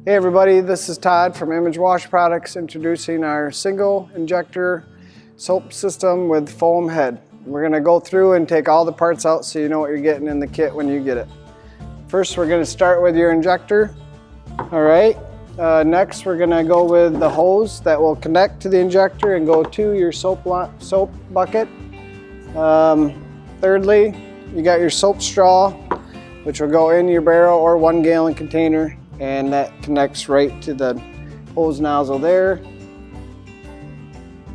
Hey everybody, this is Todd from Image Wash Products introducing our single injector soap system with foam head. We're going to go through and take all the parts out so you know what you're getting in the kit when you get it. First we're going to start with your injector. Alright, next we're going to go with the hose that will connect to the injector and go to your soap bucket. Thirdly, you got your soap straw, which will go in your barrel or 1 gallon container, and that connects right to the hose nozzle there.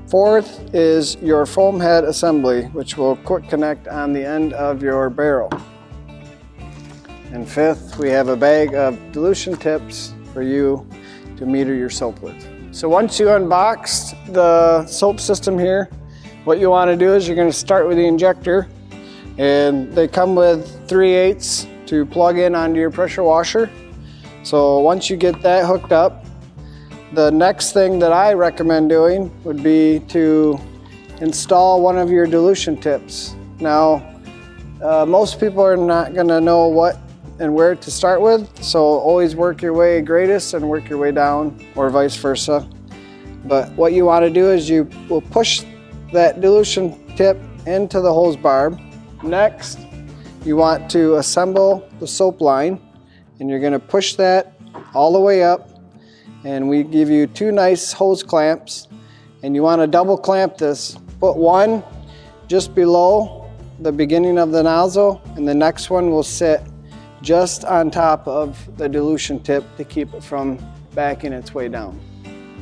Fourth is your foam head assembly, which will quick connect on the end of your barrel. And fifth, we have a bag of dilution tips for you to meter your soap with. So once you unboxed the soap system here, what you want to do is you're going to start with the injector, and they come with 3/8 to plug in onto your pressure washer. So once you get that hooked up, the next thing that I recommend doing would be to install one of your dilution tips. Now, most people are not going to know what and where to start with, so always work your way greatest and work your way down, or vice versa. But what you want to do is you will push that dilution tip into the hose barb. Next, you want to assemble the soap line, and you're going to push that all the way up, and we give you 2 nice hose clamps, and you want to double clamp this. Put one just below the beginning of the nozzle, and the next one will sit just on top of the dilution tip to keep it from backing its way down.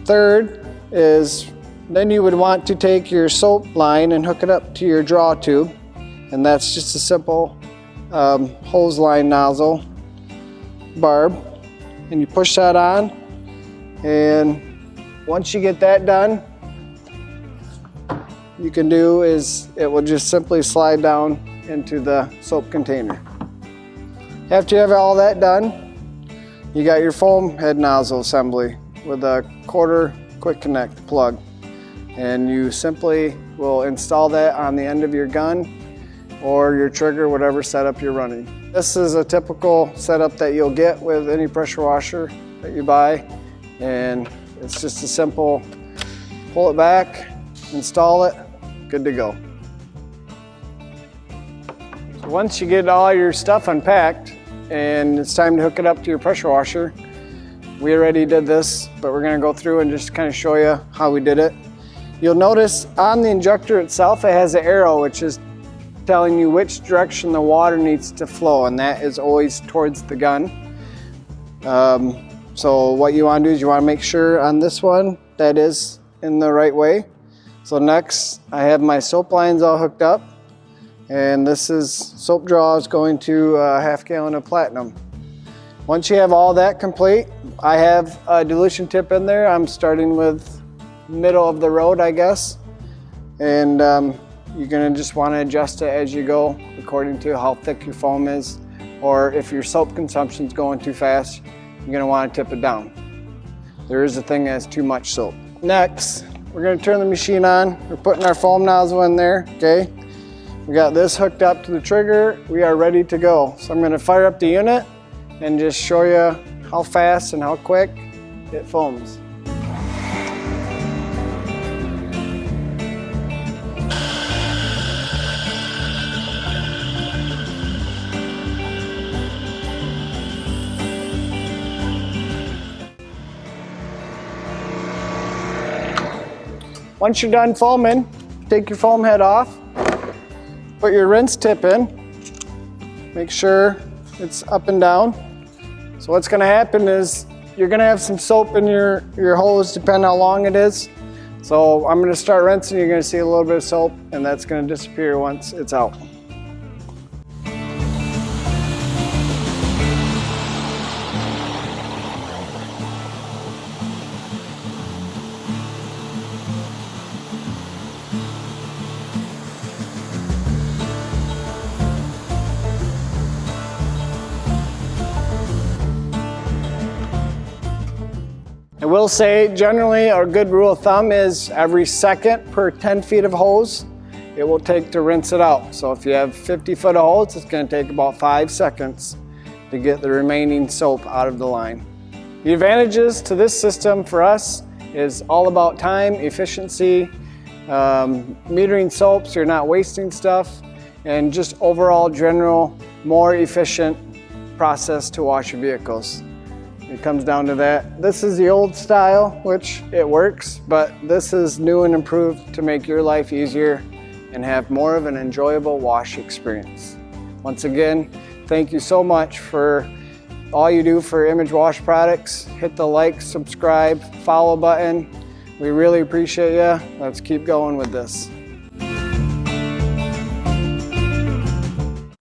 Third is, then you would want to take your soap line and hook it up to your draw tube, and that's just a simple hose line nozzle barb, and you push that on, and once you get that done, you can do is it will just simply slide down into the soap container. After you have all that done, you got your foam head nozzle assembly with a 1/4 quick connect plug, and you simply will install that on the end of your gun or your trigger, whatever setup you're running. This is a typical setup that you'll get with any pressure washer that you buy, and it's just a simple pull it back, install it, good to go. So once you get all your stuff unpacked and it's time to hook it up to your pressure washer, we already did this, but we're going to go through and just kind of show you how we did it. You'll notice on the injector itself it has an arrow which is telling you which direction the water needs to flow, and that is always towards the gun. So what you want to do is you want to make sure on this one that is in the right way. So next I have my soap lines all hooked up, and this is soap draws going to a 1/2 gallon of platinum. Once you have all that complete, I have a dilution tip in there. I'm starting with middle of the road, I guess, and you're going to just want to adjust it as you go according to how thick your foam is, or if your soap consumption is going too fast, you're going to want to tip it down. There is a thing that has too much soap. Next, we're going to turn the machine on. We're putting our foam nozzle in there, okay? We got this hooked up to the trigger. We are ready to go. So I'm going to fire up the unit and just show you how fast and how quick it foams. Once you're done foaming, take your foam head off, put your rinse tip in, make sure it's up and down. So what's going to happen is you're going to have some soap in your hose, depending how long it is. So I'm going to start rinsing, you're going to see a little bit of soap, and that's going to disappear once it's out. I will say, generally, a good rule of thumb is every second per 10 feet of hose, it will take to rinse it out. So if you have 50 foot of hose, it's going to take about 5 seconds to get the remaining soap out of the line. The advantages to this system for us is all about time, efficiency, metering soaps, you're not wasting stuff, and just overall general, more efficient process to wash your vehicles. It comes down to that. This is the old style, which it works, but this is new and improved to make your life easier and have more of an enjoyable wash experience. Once again, thank you so much for all you do for Image Wash Products. Hit the like, subscribe, follow button. We really appreciate you. Let's keep going with this.